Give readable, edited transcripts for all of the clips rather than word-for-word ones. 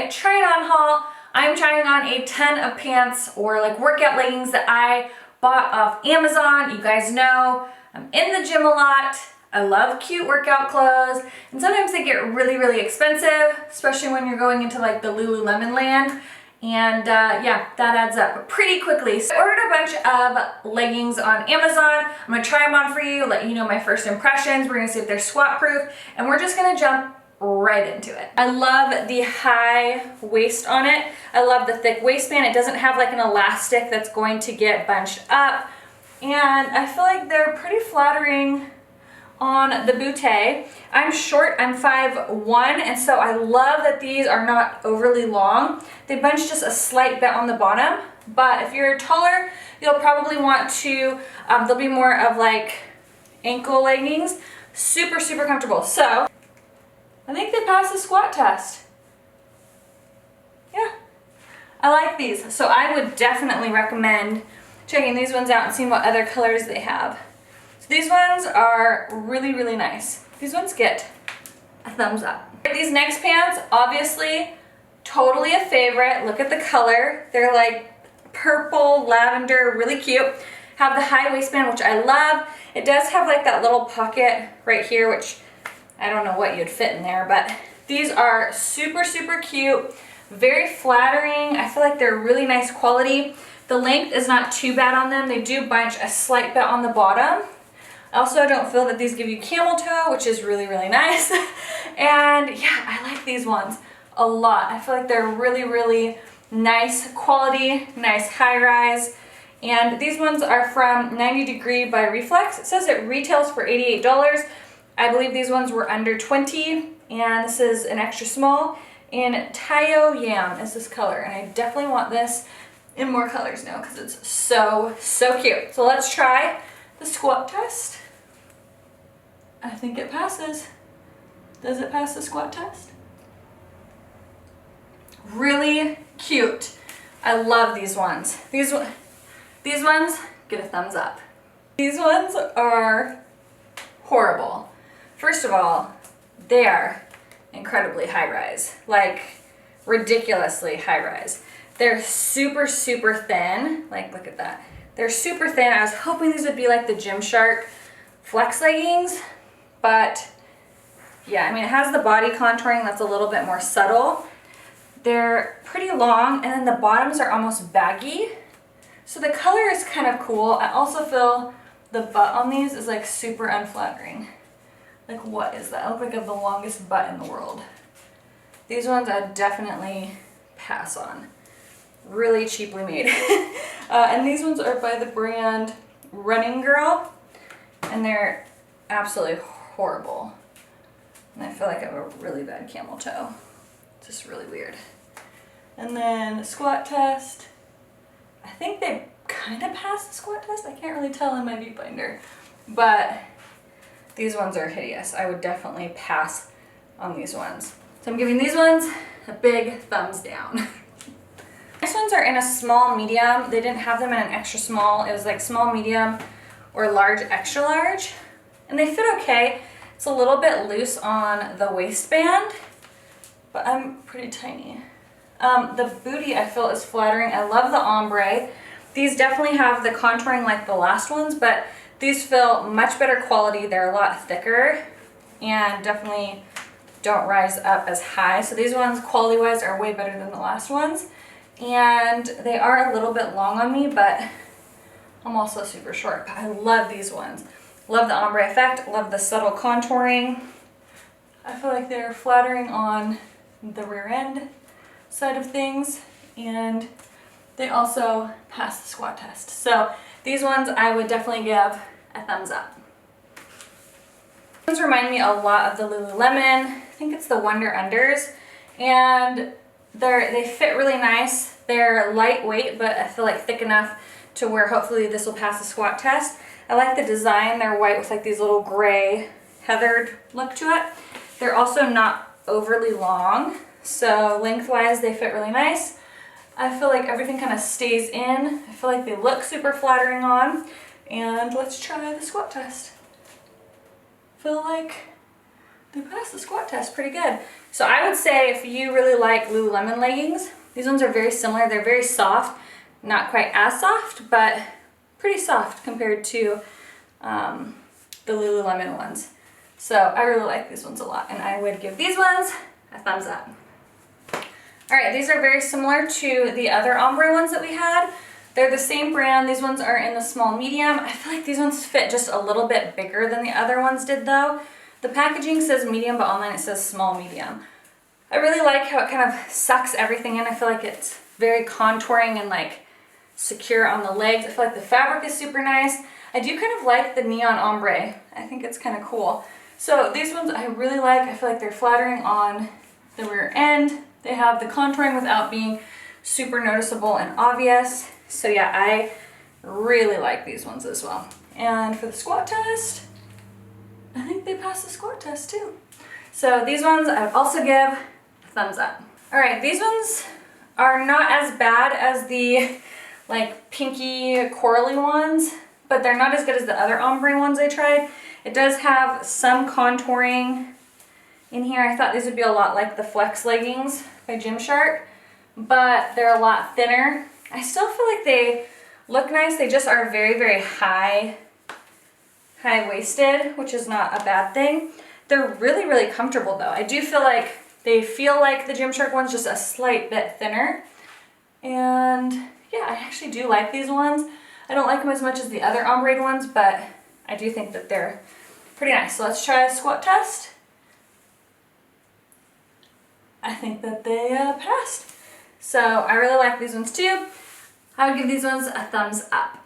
my try it on haul. I'm trying on a ton of pants or like workout leggings that I bought off Amazon. You guys know I'm in the gym a lot. I love cute workout clothes, and sometimes they get really, really expensive, especially when you're going into like the Lululemon land. And yeah, that adds up pretty quickly. So I ordered a bunch of leggings on Amazon. I'm gonna try them on for you, let you know my first impressions. We're gonna see if they're squat proof, and we're just gonna jump right into it. I love the high waist on it. I love the thick waistband. It doesn't have like an elastic that's going to get bunched up. And I feel like they're pretty flattering on the bootay. I'm short, I'm 5'1", and so I love that these are not overly long. They bunch just a slight bit on the bottom, but if you're taller, you'll probably want to, they'll be more of like ankle leggings. Super, super comfortable. So I think they passed the squat test. Yeah, I like these. So I would definitely recommend checking these ones out and seeing what other colors they have. So these ones are really, really nice. These ones get a thumbs up. These next pants, obviously, totally a favorite. Look at the color. They're like purple, lavender, really cute. Have the high waistband, which I love. It does have like that little pocket right here, which I don't know what you'd fit in there, but these are super, super cute, very flattering. I feel like they're really nice quality. The length is not too bad on them. They do bunch a slight bit on the bottom. I also don't feel that these give you camel toe, which is really, really nice. And yeah, I like these ones a lot. I feel like they're really, really nice quality, nice high rise. And these ones are from 90 Degree by Reflex. It says it retails for $88. I believe these ones were under 20, and this is an extra small. And Tayo Yam is this color, and I definitely want this in more colors now because it's so, so cute. So let's try the squat test. I think it passes. Does it pass the squat test? Really cute. I love these ones. These ones get a thumbs up. These ones are horrible. First of all, they are incredibly high rise, like ridiculously high rise. They're super, super thin. Like, look at that. They're super thin. I was hoping these would be like the Gymshark flex leggings, but yeah, I mean, it has the body contouring that's a little bit more subtle. They're pretty long, and then the bottoms are almost baggy. So the color is kind of cool. I also feel the butt on these is like super unflattering. Like, what is that? I look like I have the longest butt in the world. These ones I definitely pass on. Really cheaply made. And these ones are by the brand Running Girl, and they're absolutely horrible. And I feel like I have a really bad camel toe. It's just really weird. And then squat test. I think they kind of passed the squat test. I can't really tell in my viewfinder, but these ones are hideous. I would definitely pass on these ones. So I'm giving these ones a big thumbs down. These ones are in a small medium. They didn't have them in an extra small. It was like small medium or large extra large. And they fit okay. It's a little bit loose on the waistband, but I'm pretty tiny. The booty I feel is flattering. I love the ombre. These definitely have the contouring like the last ones, but these feel much better quality. They're a lot thicker and definitely don't rise up as high. So these ones quality-wise are way better than the last ones. And they are a little bit long on me, but I'm also super short. But I love these ones. Love the ombre effect, love the subtle contouring. I feel like they're flattering on the rear end side of things, and they also pass the squat test. So these ones I would definitely give a thumbs up. These remind me a lot of the Lululemon. I think it's the Wonder Unders, and they fit really nice. They're lightweight, but I feel like thick enough to where hopefully this will pass the squat test. I like the design. They're white with like these little gray heathered look to it. They're also not overly long, so lengthwise they fit really nice. I feel like everything kind of stays in. I feel like they look super flattering on. And let's try the squat test. I feel like they passed the squat test pretty good. So I would say if you really like Lululemon leggings, these ones are very similar. They're very soft, not quite as soft, but pretty soft compared to the Lululemon ones. So I really like these ones a lot, and I would give these ones a thumbs up. All right, these are very similar to the other ombre ones that we had. They're the same brand. These ones are in the small medium. I feel like these ones fit just a little bit bigger than the other ones did though. The packaging says medium, but online it says small medium. I really like how it kind of sucks everything in. I feel like it's very contouring and like secure on the legs. I feel like the fabric is super nice. I do kind of like the neon ombre. I think it's kind of cool. So these ones I really like. I feel like they're flattering on the rear end. They have the contouring without being super noticeable and obvious. So yeah, I really like these ones as well. And for the squat test, I think they passed the squat test too. So these ones I would also give a thumbs up. All right, these ones are not as bad as the like pinky corally ones, but they're not as good as the other ombre ones I tried. It does have some contouring in here. I thought these would be a lot like the Flex leggings by Gymshark, but they're a lot thinner. I still feel like they look nice. They just are very, very high-waisted, which is not a bad thing. They're really, really comfortable though. I do feel like they feel like the Gymshark ones, just a slight bit thinner. And yeah, I actually do like these ones. I don't like them as much as the other ombre ones, but I do think that they're pretty nice. So let's try a squat test. I think that they passed. So I really like these ones too. I would give these ones a thumbs up.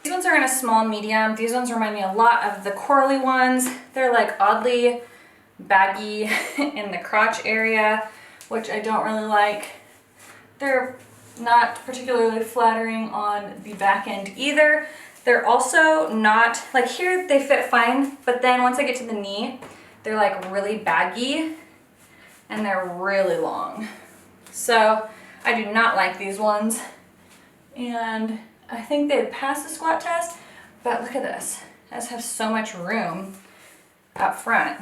These ones are in a small medium. These ones remind me a lot of the corally ones. They're like oddly baggy in the crotch area, which I don't really like. They're not particularly flattering on the back end either. They're also not, like here they fit fine, but then once I get to the knee, they're like really baggy and they're really long. So I do not like these ones. And I think they passed the squat test, but look at this. I just have so much room up front.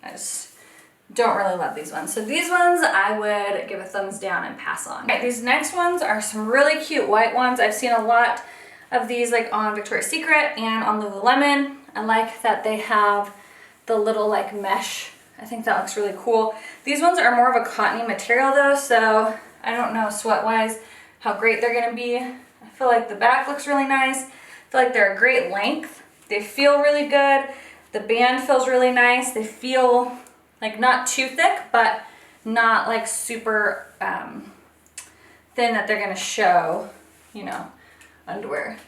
I just don't really love these ones. So these ones I would give a thumbs down and pass on. Okay, these next ones are some really cute white ones. I've seen a lot of these like on Victoria's Secret and on Lululemon. I like that they have the little like mesh. I think that looks really cool. These ones are more of a cottony material though, so I don't know sweat-wise how great they're gonna be. I feel like the back looks really nice. I feel like they're a great length. They feel really good. The band feels really nice. They feel like not too thick, but not like super thin that they're gonna show, you know, underwear.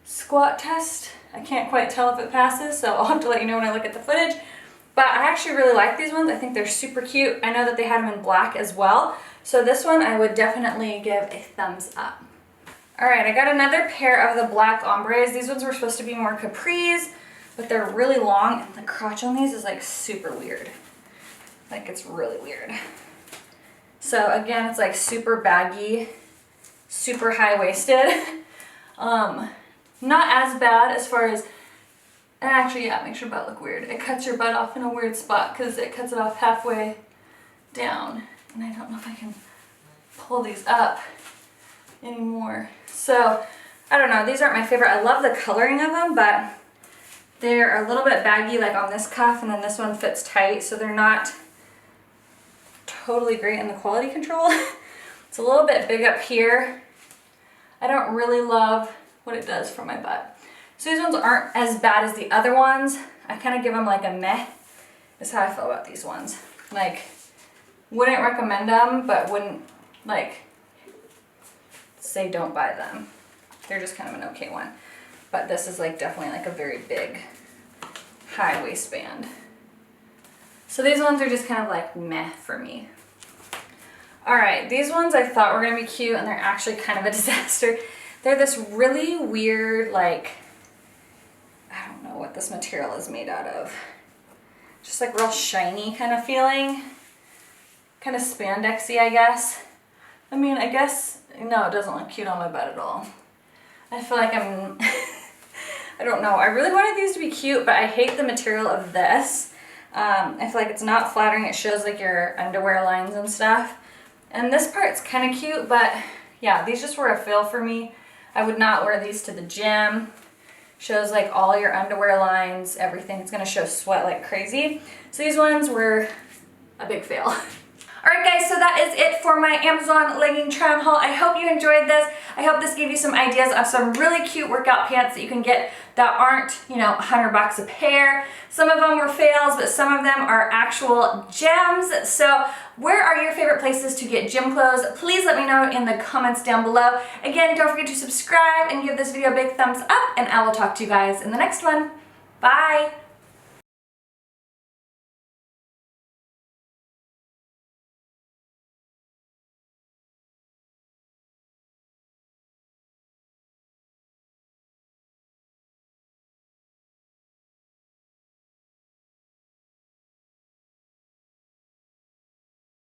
Squat test, I can't quite tell if it passes, so I'll have to let you know when I look at the footage. But I actually really like these ones. I think they're super cute. I know that they had them in black as well. So this one I would definitely give a thumbs up. All right, I got another pair of the black ombres. These ones were supposed to be more capris, but they're really long and the crotch on these is like super weird. Like it's really weird. So again, it's like super baggy, super high-waisted. Not as bad as far as, and actually yeah, it makes your butt look weird. It cuts your butt off in a weird spot because it cuts it off halfway down. And I don't know if I can pull these up anymore. So I don't know, these aren't my favorite. I love the coloring of them, but they're a little bit baggy like on this cuff, and then this one fits tight, so they're not totally great in the quality control. It's a little bit big up here. I don't really love what it does for my butt. So these ones aren't as bad as the other ones. I kind of give them like a meh, is how I feel about these ones. Like, wouldn't recommend them, but wouldn't like say don't buy them. They're just kind of an okay one. But this is like definitely like a very big high waistband. So these ones are just kind of like meh for me. All right, these ones I thought were gonna be cute and they're actually kind of a disaster. They're this really weird, like, I don't know what this material is made out of. Just like real shiny kind of feeling. Kind of spandexy, I guess. I mean, I guess, no, it doesn't look cute on my butt at all. I feel like I don't know. I really wanted these to be cute, but I hate the material of this. I feel like it's not flattering. It shows like your underwear lines and stuff. And this part's kind of cute, but yeah, these just were a fail for me. I would not wear these to the gym. Shows like all your underwear lines, everything. It's gonna show sweat like crazy. So these ones were a big fail. Alright guys, so that is it for my Amazon legging try on haul. I hope you enjoyed this. I hope this gave you some ideas of some really cute workout pants that you can get that aren't, you know, $100 a pair. Some of them were fails, but some of them are actual gems. So where are your favorite places to get gym clothes? Please let me know in the comments down below. Again, don't forget to subscribe and give this video a big thumbs up, and I will talk to you guys in the next one. Bye!